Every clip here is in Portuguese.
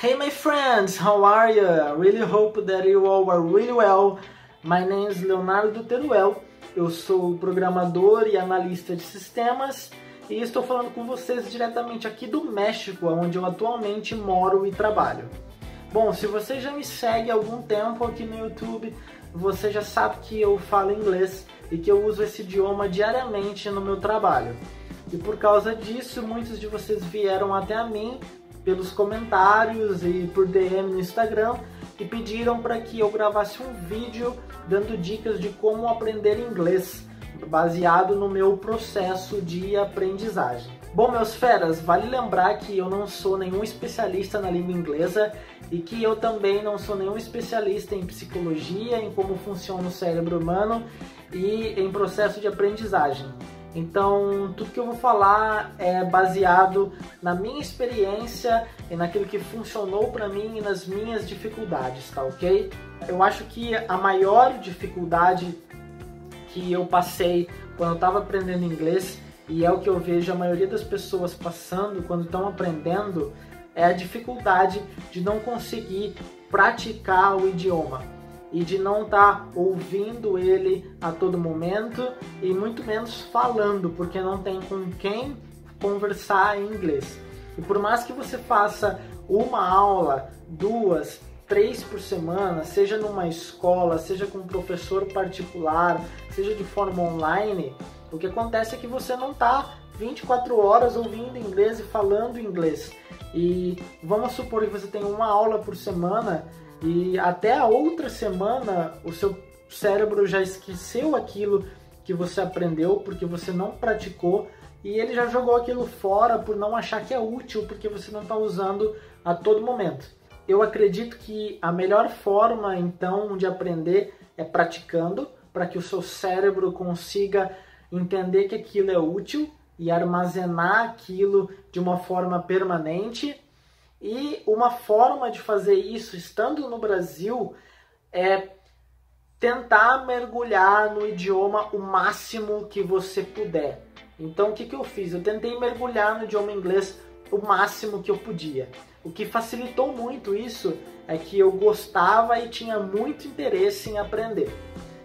Hey my friends, how are you? I really hope that you all are really well. My name is Leonardo Teruel, eu sou programador e analista de sistemas e estou falando com vocês diretamente aqui do México, onde eu atualmente moro e trabalho. Bom, se você já me segue há algum tempo aqui no YouTube, você já sabe que eu falo inglês e que eu uso esse idioma diariamente no meu trabalho. E por causa disso, muitos de vocês vieram até a mim pelos comentários e por DM no Instagram e pediram para que eu gravasse um vídeo dando dicas de como aprender inglês, baseado no meu processo de aprendizagem. Bom, meus feras, vale lembrar que eu não sou nenhum especialista na língua inglesa e que eu também não sou nenhum especialista em psicologia, em como funciona o cérebro humano e em processo de aprendizagem. Então, tudo que eu vou falar é baseado na minha experiência e naquilo que funcionou para mim e nas minhas dificuldades, tá ok? Eu acho que a maior dificuldade que eu passei quando eu estava aprendendo inglês, e é o que eu vejo a maioria das pessoas passando quando estão aprendendo, é a dificuldade de não conseguir praticar o idioma e de não estar ouvindo ele a todo momento e muito menos falando, porque não tem com quem conversar em inglês. E por mais que você faça uma aula, 2, 3 por semana, seja numa escola, seja com um professor particular, seja de forma online, o que acontece é que você não está 24 horas ouvindo inglês e falando inglês. E vamos supor que você tem uma aula por semana e até a outra semana o seu cérebro já esqueceu aquilo que você aprendeu porque você não praticou e ele já jogou aquilo fora por não achar que é útil porque você não está usando a todo momento. Eu acredito que a melhor forma então de aprender é praticando, para que o seu cérebro consiga entender que aquilo é útil e armazenar aquilo de uma forma permanente. E uma forma de fazer isso estando no Brasil é tentar mergulhar no idioma o máximo que você puder. Então o que eu fiz? Eu tentei mergulhar no idioma inglês o máximo que eu podia. O que facilitou muito isso é que eu gostava e tinha muito interesse em aprender.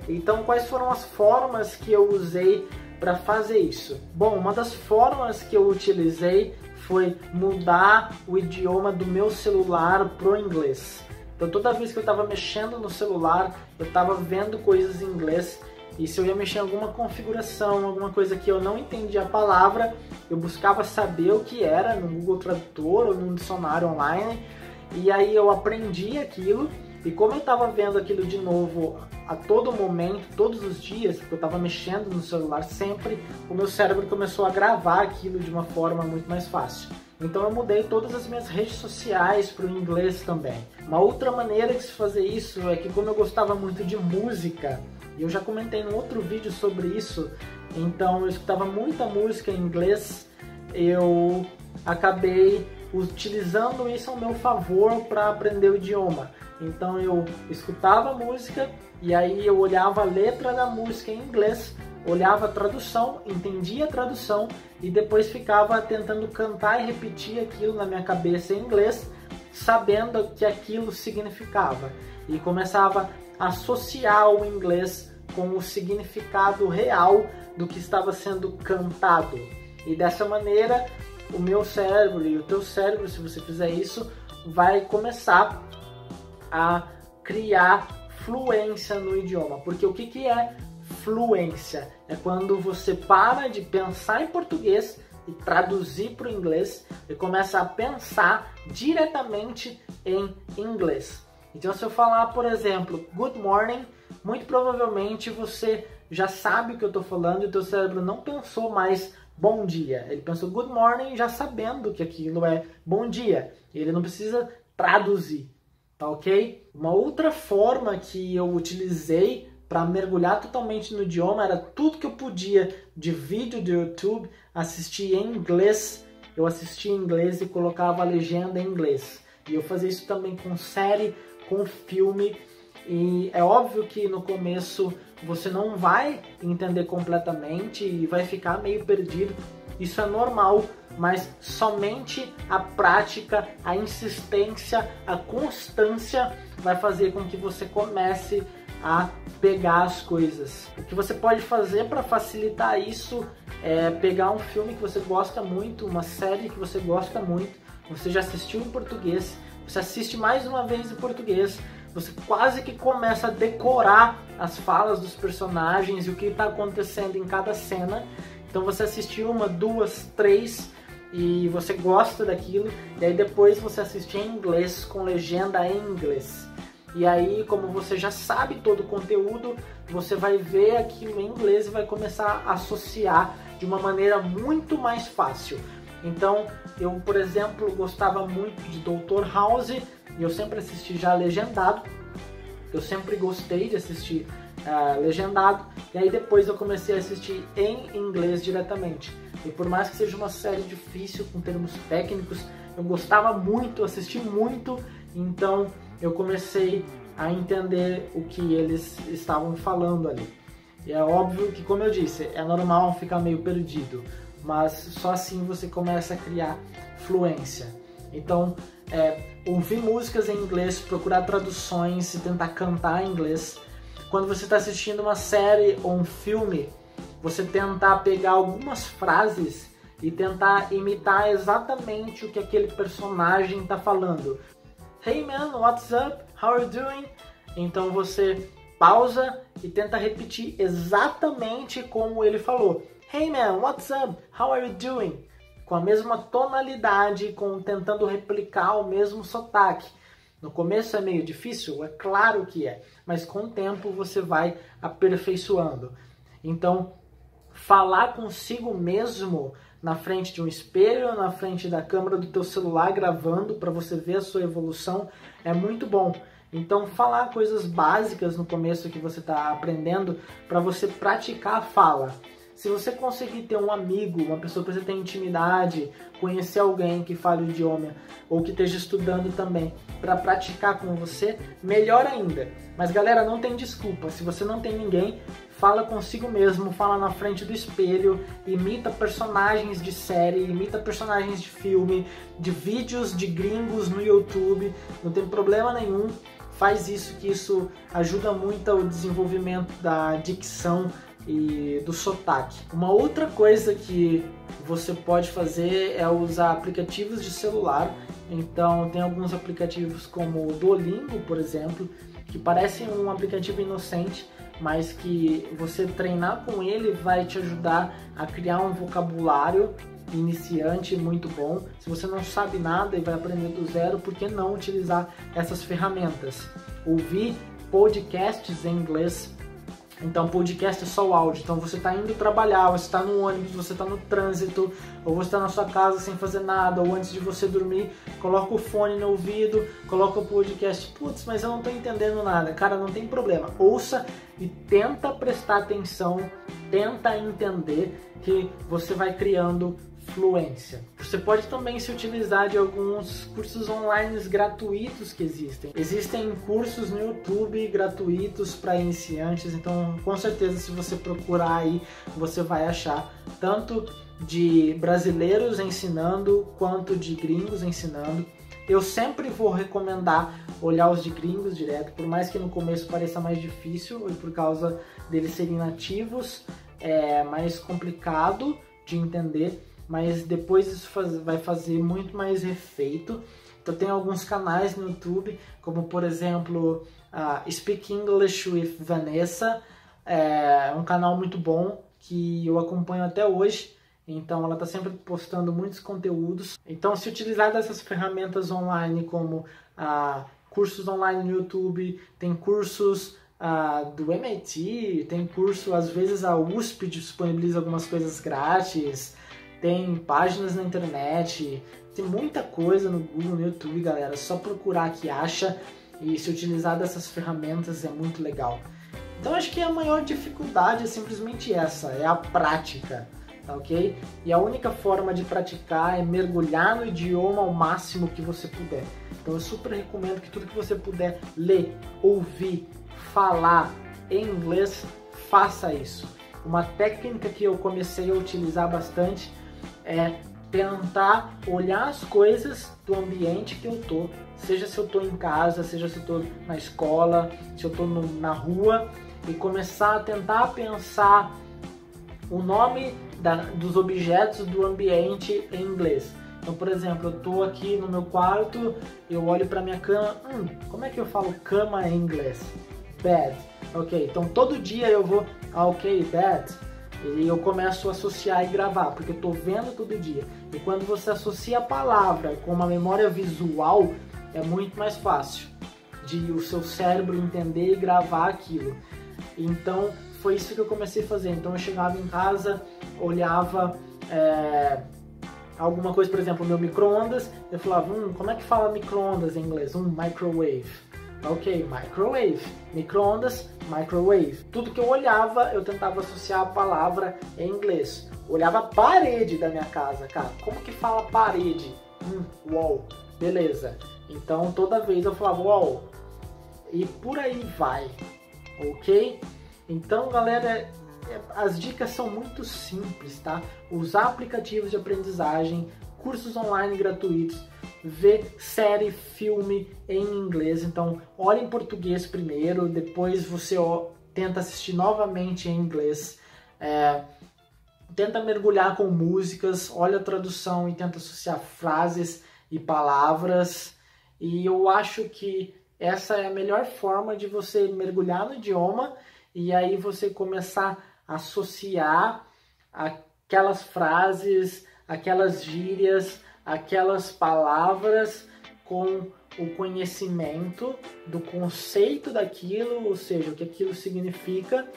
Então quais foram as formas que eu usei para fazer isso? Bom, uma das formas que eu utilizei foi mudar o idioma do meu celular pro inglês. Então toda vez que eu estava mexendo no celular, eu estava vendo coisas em inglês e se eu ia mexer em alguma configuração, alguma coisa que eu não entendia a palavra, eu buscava saber o que era no Google Tradutor ou no dicionário online e aí eu aprendi aquilo. E como eu estava vendo aquilo de novo a todo momento, todos os dias, porque eu estava mexendo no celular sempre, o meu cérebro começou a gravar aquilo de uma forma muito mais fácil. Então eu mudei todas as minhas redes sociais para o inglês também. Uma outra maneira de se fazer isso é que como eu gostava muito de música, e eu já comentei num outro vídeo sobre isso, então eu escutava muita música em inglês, eu acabei utilizando isso ao meu favor para aprender o idioma. Então eu escutava a música e aí eu olhava a letra da música em inglês, olhava a tradução, entendia a tradução e depois ficava tentando cantar e repetir aquilo na minha cabeça em inglês, sabendo o que aquilo significava. E começava a associar o inglês com o significado real do que estava sendo cantado. E dessa maneira o meu cérebro e o teu cérebro, se você fizer isso, vai começar a criar fluência no idioma. Porque o que é fluência? É quando você para de pensar em português e traduzir para o inglês e começa a pensar diretamente em inglês. Então se eu falar, por exemplo, good morning, muito provavelmente você já sabe o que eu estou falando e o teu cérebro não pensou mais bom dia. Ele pensou good morning já sabendo que aquilo é bom dia. Ele não precisa traduzir. Tá ok? Uma outra forma que eu utilizei para mergulhar totalmente no idioma era tudo que eu podia de vídeo do YouTube assistir em inglês. Eu assistia em inglês e colocava a legenda em inglês. E eu fazia isso também com série, com filme. E é óbvio que no começo você não vai entender completamente e vai ficar meio perdido. Isso é normal, mas somente a prática, a insistência, a constância vai fazer com que você comece a pegar as coisas. O que você pode fazer para facilitar isso é pegar um filme que você gosta muito, uma série que você gosta muito, você já assistiu em português, você assiste mais uma vez em português, você quase que começa a decorar as falas dos personagens e o que está acontecendo em cada cena. Então você assiste uma, duas, três e você gosta daquilo, e aí depois você assiste em inglês, com legenda em inglês. E aí, como você já sabe todo o conteúdo, você vai ver aquilo em inglês e vai começar a associar de uma maneira muito mais fácil. Então, eu, por exemplo, gostava muito de Dr. House e eu sempre assisti já legendado. Eu sempre gostei de assistir legendado. E aí depois eu comecei a assistir em inglês diretamente. E por mais que seja uma série difícil com termos técnicos, eu gostava muito, assisti muito. Então eu comecei a entender o que eles estavam falando ali. E é óbvio que, como eu disse, é normal ficar meio perdido, mas só assim você começa a criar fluência. Então, ouvir músicas em inglês, procurar traduções e tentar cantar em inglês. Quando você está assistindo uma série ou um filme, você tentar pegar algumas frases e tentar imitar exatamente o que aquele personagem está falando. Hey man, what's up? How are you doing? Então você pausa e tenta repetir exatamente como ele falou. Hey man, what's up? How are you doing? Com a mesma tonalidade, tentando replicar o mesmo sotaque. No começo é meio difícil? É claro que é, mas com o tempo você vai aperfeiçoando. Então, falar consigo mesmo na frente de um espelho, na frente da câmera do teu celular gravando para você ver a sua evolução é muito bom. Então, falar coisas básicas no começo que você está aprendendo para você praticar a fala. Se você conseguir ter um amigo, uma pessoa que você tem intimidade, conhecer alguém que fale o idioma ou que esteja estudando também para praticar com você, melhor ainda. Mas galera, não tem desculpa. Se você não tem ninguém, fala consigo mesmo, fala na frente do espelho, imita personagens de série, imita personagens de filme, de vídeos de gringos no YouTube, não tem problema nenhum. Faz isso, que isso ajuda muito ao desenvolvimento da dicção e do sotaque. Uma outra coisa que você pode fazer é usar aplicativos de celular. Então tem alguns aplicativos como o Duolingo, por exemplo, que parecem um aplicativo inocente, mas que você treinar com ele vai te ajudar a criar um vocabulário iniciante muito bom. Se você não sabe nada e vai aprender do zero, por que não utilizar essas ferramentas? Ouvir podcasts em inglês. Então, podcast é só o áudio. Então, você está indo trabalhar, você está no ônibus, você está no trânsito, ou você está na sua casa sem fazer nada, ou antes de você dormir, coloca o fone no ouvido, coloca o podcast. Putz, mas eu não estou entendendo nada. Cara, não tem problema. Ouça e tenta prestar atenção, tenta entender, que você vai criando fluência. Você pode também se utilizar de alguns cursos online gratuitos que existem. Existem cursos no YouTube gratuitos para iniciantes, então com certeza se você procurar aí, você vai achar tanto de brasileiros ensinando quanto de gringos ensinando. Eu sempre vou recomendar olhar os de gringos direto, por mais que no começo pareça mais difícil, e por causa deles serem nativos, é mais complicado de entender, mas depois isso vai fazer muito mais efeito. Então tem alguns canais no YouTube, como por exemplo Speak English with Vanessa, é um canal muito bom que eu acompanho até hoje. Então ela está sempre postando muitos conteúdos. Então, se utilizar dessas ferramentas online, como cursos online no YouTube, tem cursos do MIT, tem curso, às vezes a USP disponibiliza algumas coisas grátis, tem páginas na internet, tem muita coisa no Google, no YouTube, galera. É só procurar que acha, e se utilizar dessas ferramentas é muito legal. Então acho que a maior dificuldade é simplesmente essa, é a prática. Tá, ok? E a única forma de praticar é mergulhar no idioma ao máximo que você puder. Então eu super recomendo que tudo que você puder ler, ouvir, falar em inglês, faça isso. Uma técnica que eu comecei a utilizar bastante é tentar olhar as coisas do ambiente que eu tô, seja se eu tô em casa, seja se eu tô na escola, se eu tô na rua, e começar a tentar pensar o nome dos objetos do ambiente em inglês. Então, por exemplo, eu tô aqui no meu quarto, eu olho para minha cama, como é que eu falo cama em inglês? Bed. Ok, então todo dia eu vou, ok, bed. E eu começo a associar e gravar, porque eu estou vendo todo dia. E quando você associa a palavra com uma memória visual, é muito mais fácil de o seu cérebro entender e gravar aquilo. Então, foi isso que eu comecei a fazer. Então, eu chegava em casa, olhava alguma coisa, por exemplo, meu micro-ondas, eu falava, como é que fala micro-ondas em inglês? Microwave. Ok, microwave, micro-ondas, microwave. Tudo que eu olhava, eu tentava associar a palavra em inglês. Olhava a parede da minha casa, cara. Como que fala parede? Wall. Beleza. Então, toda vez eu falava wall. E por aí vai. Ok? Então, galera, as dicas são muito simples, tá? Usar aplicativos de aprendizagem, cursos online gratuitos, ver série, filme em inglês. Então, olha em português primeiro, depois você tenta assistir novamente em inglês. Tenta mergulhar com músicas, olha a tradução e tenta associar frases e palavras. E eu acho que essa é a melhor forma de você mergulhar no idioma e aí você começar a associar aquelas frases, aquelas gírias, aquelas palavras com o conhecimento do conceito daquilo, ou seja, o que aquilo significa.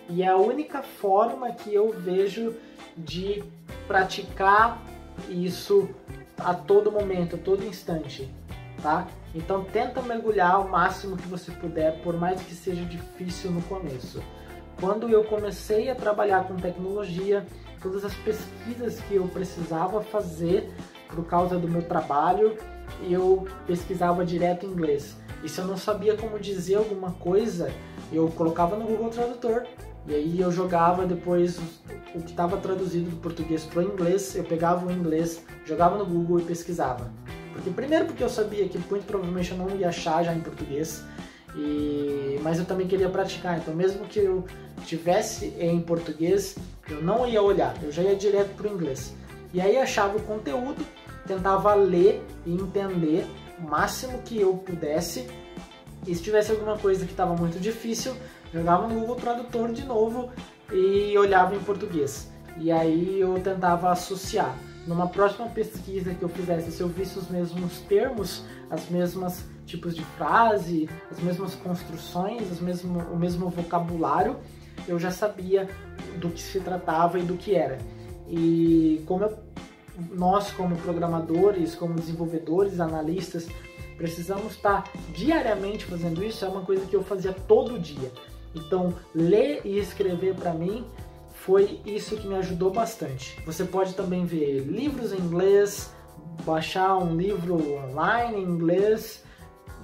E é a única forma que eu vejo de praticar isso a todo momento, a todo instante, tá? Então tenta mergulhar o máximo que você puder, por mais que seja difícil no começo. Quando eu comecei a trabalhar com tecnologia, todas as pesquisas que eu precisava fazer por causa do meu trabalho, eu pesquisava direto em inglês. E se eu não sabia como dizer alguma coisa, eu colocava no Google Tradutor. E aí eu jogava depois o que estava traduzido do português para o inglês, eu pegava o inglês, jogava no Google e pesquisava. Primeiro porque eu sabia que muito provavelmente eu não ia achar já em português, mas eu também queria praticar. Então mesmo que eu tivesse em português, eu não ia olhar, eu já ia direto para o inglês. E aí achava o conteúdo, tentava ler e entender o máximo que eu pudesse. E se tivesse alguma coisa que estava muito difícil, jogava no Google Tradutor de novo e olhava em português. E aí eu tentava associar. Numa próxima pesquisa que eu fizesse, se eu visse os mesmos termos, as mesmas tipos de frase, as mesmas construções, o mesmo vocabulário, eu já sabia do que se tratava e do que era. E nós, como programadores, como desenvolvedores, analistas, precisamos estar diariamente fazendo isso. É uma coisa que eu fazia todo dia. Então, ler e escrever para mim foi isso que me ajudou bastante. Você pode também ver livros em inglês, baixar um livro online em inglês.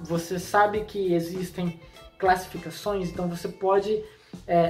Você sabe que existem classificações, então você pode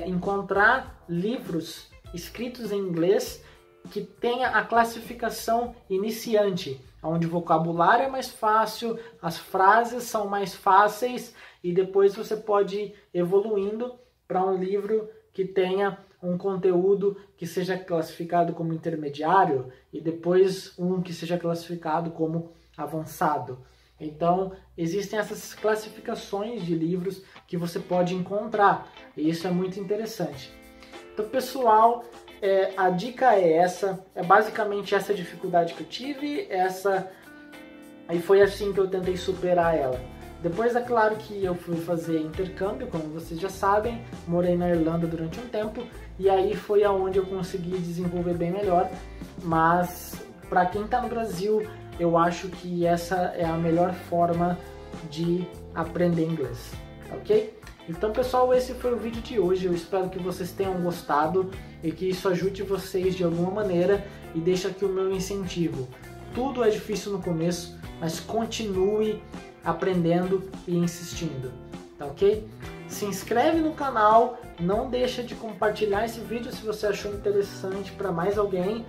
encontrar livros escritos em inglês que tenha a classificação iniciante, onde o vocabulário é mais fácil, as frases são mais fáceis, e depois você pode ir evoluindo para um livro que tenha um conteúdo que seja classificado como intermediário e depois um que seja classificado como avançado. Então, existem essas classificações de livros que você pode encontrar, e isso é muito interessante. Então, pessoal, a dica é essa, é basicamente essa dificuldade que eu tive, e foi assim que eu tentei superar ela. Depois, é claro que eu fui fazer intercâmbio, como vocês já sabem, morei na Irlanda durante um tempo, e aí foi aonde eu consegui desenvolver bem melhor, mas para quem está no Brasil, eu acho que essa é a melhor forma de aprender inglês, ok? Então, pessoal, esse foi o vídeo de hoje. Eu espero que vocês tenham gostado e que isso ajude vocês de alguma maneira, e deixa aqui o meu incentivo. Tudo é difícil no começo, mas continue aprendendo e insistindo, tá ok? Se inscreve no canal, não deixa de compartilhar esse vídeo se você achou interessante para mais alguém,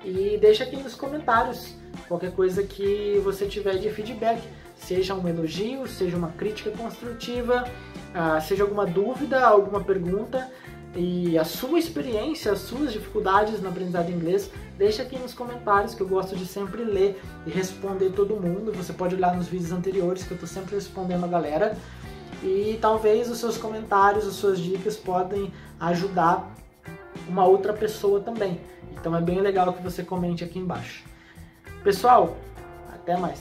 E deixa aqui nos comentários qualquer coisa que você tiver de feedback, seja um elogio, seja uma crítica construtiva, seja alguma dúvida, alguma pergunta e a sua experiência, as suas dificuldades na aprendizagem de inglês, deixa aqui nos comentários que eu gosto de sempre ler e responder todo mundo. Você pode olhar nos vídeos anteriores que eu estou sempre respondendo a galera e talvez os seus comentários, as suas dicas podem ajudar uma outra pessoa também. Então é bem legal que você comente aqui embaixo. Pessoal, até mais!